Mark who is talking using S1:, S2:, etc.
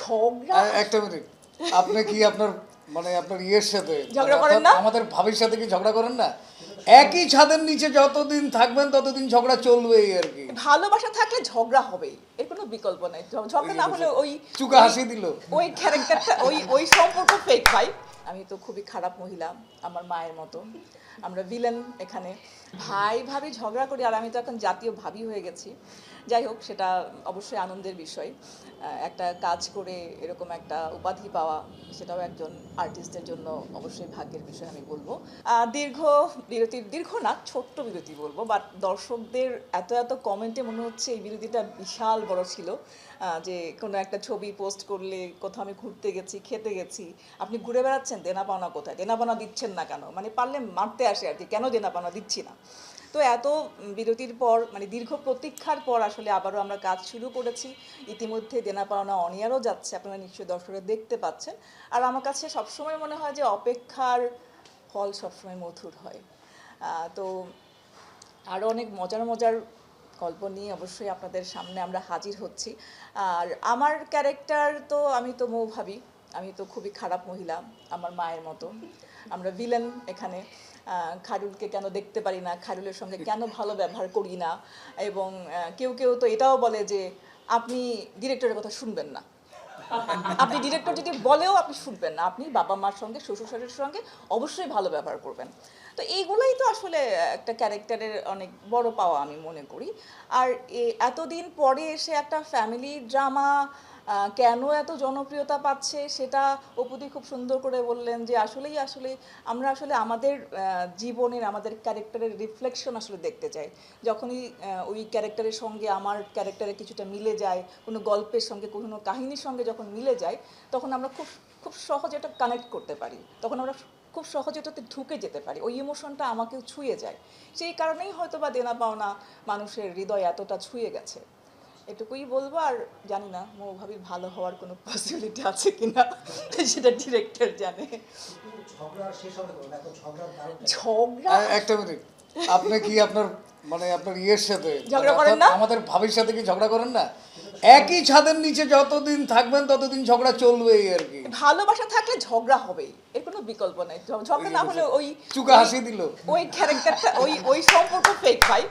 S1: ঝগড়া
S2: একটা মিনিট, আপনি কি আপনার মানে আপনার ইয়ের সাথে
S1: ঝগড়া করেন না?
S2: আমাদের ভাবির সাথে কি ঝগড়া করেন না? একই ছাদের নিচে যতদিন থাকবেন ততদিন ঝগড়া চলবেই আর কি।
S1: ভালোবাসা থাকলে ঝগড়া হবেই, এর কোনো বিকল্প নাই। ঝগড়া না হলে ওই
S2: চুকা হাসি দিল।
S1: ওই ক্যারেক্টারটা ওই সম্পর্ক ফেক ভাই। আমি তো খুবই খারাপ মহিলা, আমার মায়ের মতো। আমরা ভিলেন এখানে। ভাই ভাবি ঝগড়া করি, আর আমি তো এখন জাতীয় ভাবি হয়ে গেছি। যাই হোক, সেটা অবশ্যই আনন্দের বিষয়। একটা কাজ করে এরকম একটা উপাধি পাওয়া, সেটাও একজন আর্টিস্টের জন্য অবশ্যই ভাগ্যের বিষয় আমি বলবো। দীর্ঘ না, ছোট্ট বিরতি বলবো, বাট দর্শকদের এত এত কমেন্টে মনে হচ্ছে এই বিরতিটা বিশাল বড় ছিল। যে কোনো একটা ছবি পোস্ট করলে কোথাও আমি ঘুরতে গেছি, খেতে গেছি, আপনি ঘুরে বেড়াচ্ছেন, দেনা পাওনা কোথায়, দেনা পাওনা দিচ্ছেন না কেন, মানে পারলে মারতে আসে আর কি, কেন দেনা পাওনা দিচ্ছি না। তো এত বিরতির পর, মানে দীর্ঘ প্রতীক্ষার পর আসলে আবারও আমরা কাজ শুরু করেছি। ইতিমধ্যে দেনা পাওনা অন এয়ারও যাচ্ছে, আপনারা নিশ্চয়ই দর্শকরা দেখতে পাচ্ছেন। আর আমার কাছে সবসময় মনে হয় যে অপেক্ষার ফল সবসময় মধুর হয়। তো আরও অনেক মজার মজার গল্প নিয়ে অবশ্যই আপনাদের সামনে আমরা হাজির হচ্ছি। আর আমার ক্যারেক্টার তো, আমি তো ভাবি, আমি তো খুবই খারাপ মহিলা, আমার মায়ের মতো। আমরা ভিলেন এখানে। খায়রুলকে কেন দেখতে পারি না, খায়রুলের সঙ্গে কেন ভালো ব্যবহার করি না, এবং কেউ কেউ তো এটাও বলে যে আপনি ডিরেক্টরের কথা শুনবেন না, আপনি ডিরেক্টর যদি বলেও আপনি শুনবেন না, আপনি বাবা মার সঙ্গে শ্বশুর শাশুড়ির সঙ্গে অবশ্যই ভালো ব্যবহার করবেন। তো এইগুলোই তো আসলে একটা ক্যারেক্টারের অনেক বড় পাওয়া আমি মনে করি। আর এতদিন পরে এসে একটা ফ্যামিলি ড্রামা কেন এত জনপ্রিয়তা পাচ্ছে, সেটা অপুদি খুব সুন্দর করে বললেন যে আসলে আমরা আসলে আমাদের জীবনের, আমাদের ক্যারেক্টারের রিফ্লেকশন আসলে দেখতে চাই। যখনই ওই ক্যারেক্টারের সঙ্গে আমার ক্যারেক্টারের কিছুটা মিলে যায়, কোনো গল্পের সঙ্গে, কোনো কাহিনীর সঙ্গে যখন মিলে যায়, তখন আমরা খুব খুব সহজে এটা কানেক্ট করতে পারি, তখন আমরা খুব সহজে এটাতে ঢুকে যেতে পারি, ওই ইমোশনটা আমাকেও ছুঁয়ে যায়। সেই কারণেই হয়তো বা দেনা পাওনা মানুষের হৃদয় এতটা ছুঁয়ে গেছে, এটুকুই বলবো। আর জানি না ভাবির ভালো হওয়ার কোনো পসিবিলিটি আছে কিনা, সেটা ডিরেক্টর জানে। ঝগড়া
S2: একটা মিনিট, আপনি কি আপনার মানে আপনার ইয়ের সাথে
S1: ঝগড়া করেন না?
S2: আমাদের ভাবির সাথে কি ঝগড়া করেন না? একই ছাদের নিচে যতদিন থাকবেন ততদিন ঝগড়া চলবেই আর কি।
S1: ভালোবাসা থাকলে ঝগড়া হবেই, এর কোনো বিকল্প নাই। ঝগড়া না হলে ওই
S2: চুকা হাসি দিল।
S1: ওই ক্যারেক্টারটা ওই সম্পর্ক ফেক ভাই।